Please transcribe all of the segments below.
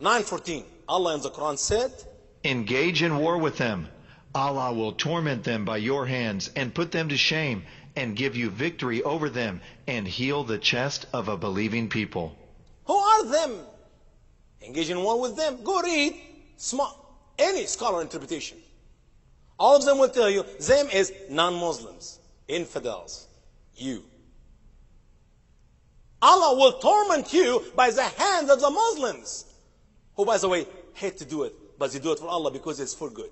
9:14. Allah in the Quran said, Engage in war with them. Allah will torment them by your hands and put them to shame and give you victory over them and heal the chest of a believing people. who are them? Engage in war with them. Go read any scholar interpretation. All of them will tell you, them is non-Muslims, infidels, you. Allah will torment you by the hands of the Muslims, who, by the way, hate to do it, but they do it for Allah because it's for good.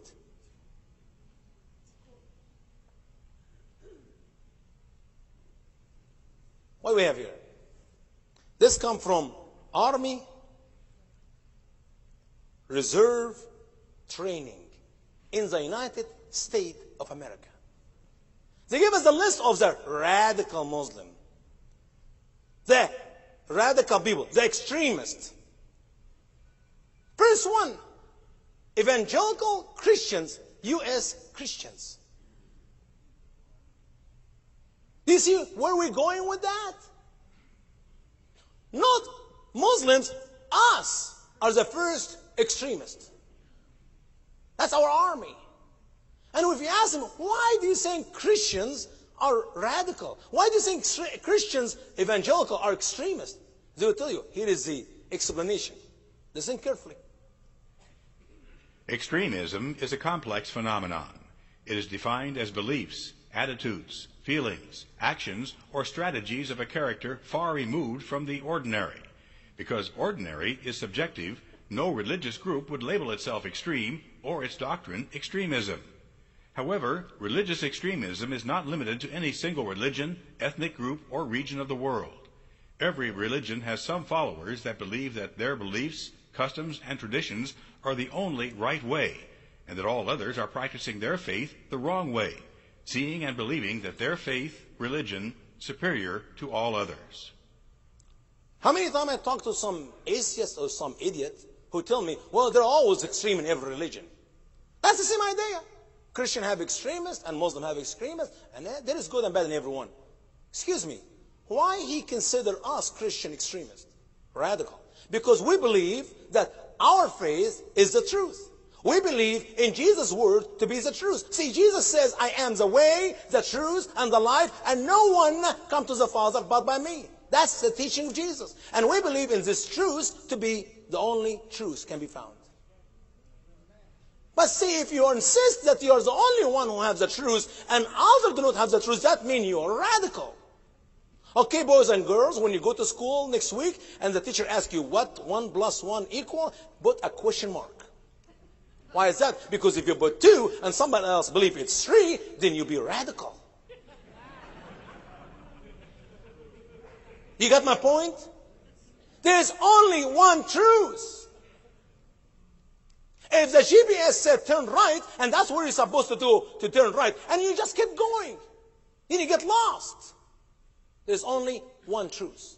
What do we have here? This comes from Army Reserve Training in the United States of America. They give us a list of the radical Muslim, the radical people, the extremists. First one, evangelical Christians, U.S. Christians. Do you see where we're going with that? Not Muslims, us are the first extremists. That's our army. And if you ask them, why do you think Christians are radical? Why do you think Christians, evangelical, are extremists? They will tell you, here is the explanation. Listen carefully. Extremism is a complex phenomenon. It is defined as beliefs, attitudes, feelings, actions, or strategies of a character far removed from the ordinary. Because ordinary is subjective, no religious group would label itself extreme or its doctrine extremism. However, religious extremism is not limited to any single religion, ethnic group, or region of the world. Every religion has some followers that believe that their beliefs, customs, and traditions are the only right way, and that all others are practicing their faith the wrong way, seeing and believing that their faith, religion, superior to all others. How many times I talk to some atheist or some idiot who tell me, well, they're always extreme in every religion. That's the same idea. Christian have extremists and Muslim have extremists, and there is good and bad in everyone. Excuse me, why he consider us Christian extremists, radical? Because we believe that our faith is the truth. We believe in Jesus' word to be the truth. See, Jesus says, I am the way, the truth, and the life, and no one comes to the Father but by me. That's the teaching of Jesus. And we believe in this truth to be the only truth can be found. But see, if you insist that you are the only one who has the truth, and others do not have the truth, that means you are radical. Okay, boys and girls, when you go to school next week, and the teacher asks you, what 1 + 1 equal? Put a question mark. Why is that? Because if you put 2, and somebody else believes it's 3, then you'll be radical. You got my point? There's only one truth. If the GPS said turn right, and that's where you're supposed to do, to turn right, and you just keep going, then you get lost. There's only one truth.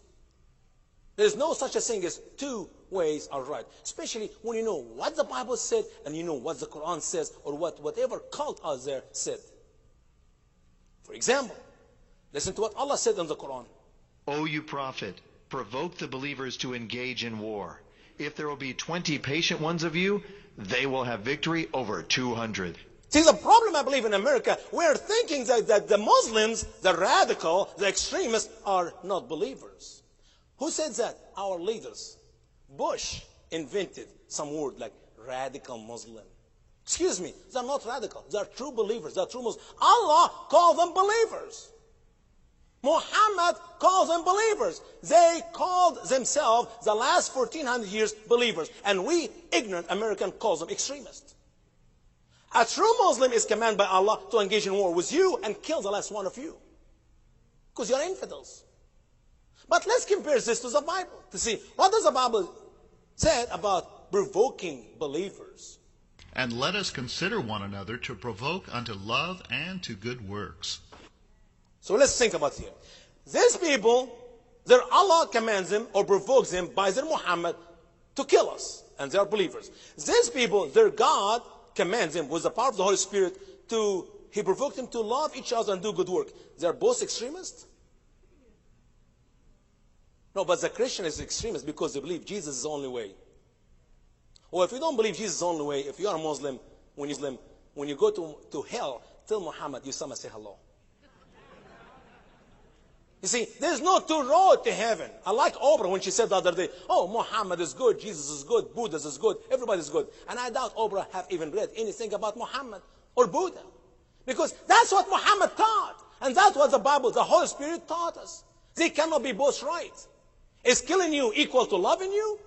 There's no such a thing as 2 ways are right. Especially when you know what the Bible said, and you know what the Quran says, or whatever cult out there said. For example, listen to what Allah said in the Quran. O you prophet, provoke the believers to engage in war. If there will be 20 patient ones of you, they will have victory over 200. See, the problem, I believe, in America, we're thinking that the Muslims, the radical, the extremists, are not believers. Who said that? Our leaders. Bush invented some word like radical Muslim. Excuse me, they're not radical. They're true believers. They're true Muslims. Allah called them believers. Muhammad calls them believers. They called themselves, the last 1400 years, believers. And we, ignorant American, calls them extremists. A true Muslim is commanded by Allah to engage in war with you and kill the last one of you. Because you're infidels. But let's compare this to the Bible to see what does the Bible say about provoking believers. And let us consider one another to provoke unto love and to good works. So let's think about here. These people, their Allah commands them or provokes them by their Muhammad to kill us. And they are believers. These people, their God commands them with the power of the Holy Spirit He provoked them to love each other and do good work. They are both extremists? No, but the Christian is extremist because they believe Jesus is the only way. Or if you don't believe Jesus is the only way, if you are a Muslim, when you go to hell, tell Muhammad, Usama, say hello. You see, there's no two roads to heaven. I like Oprah when she said the other day, oh, Muhammad is good, Jesus is good, Buddha is good, everybody's good. And I doubt Oprah have even read anything about Muhammad or Buddha. Because that's what Muhammad taught. And that's what the Bible, the Holy Spirit taught us. They cannot be both right. Is killing you equal to loving you?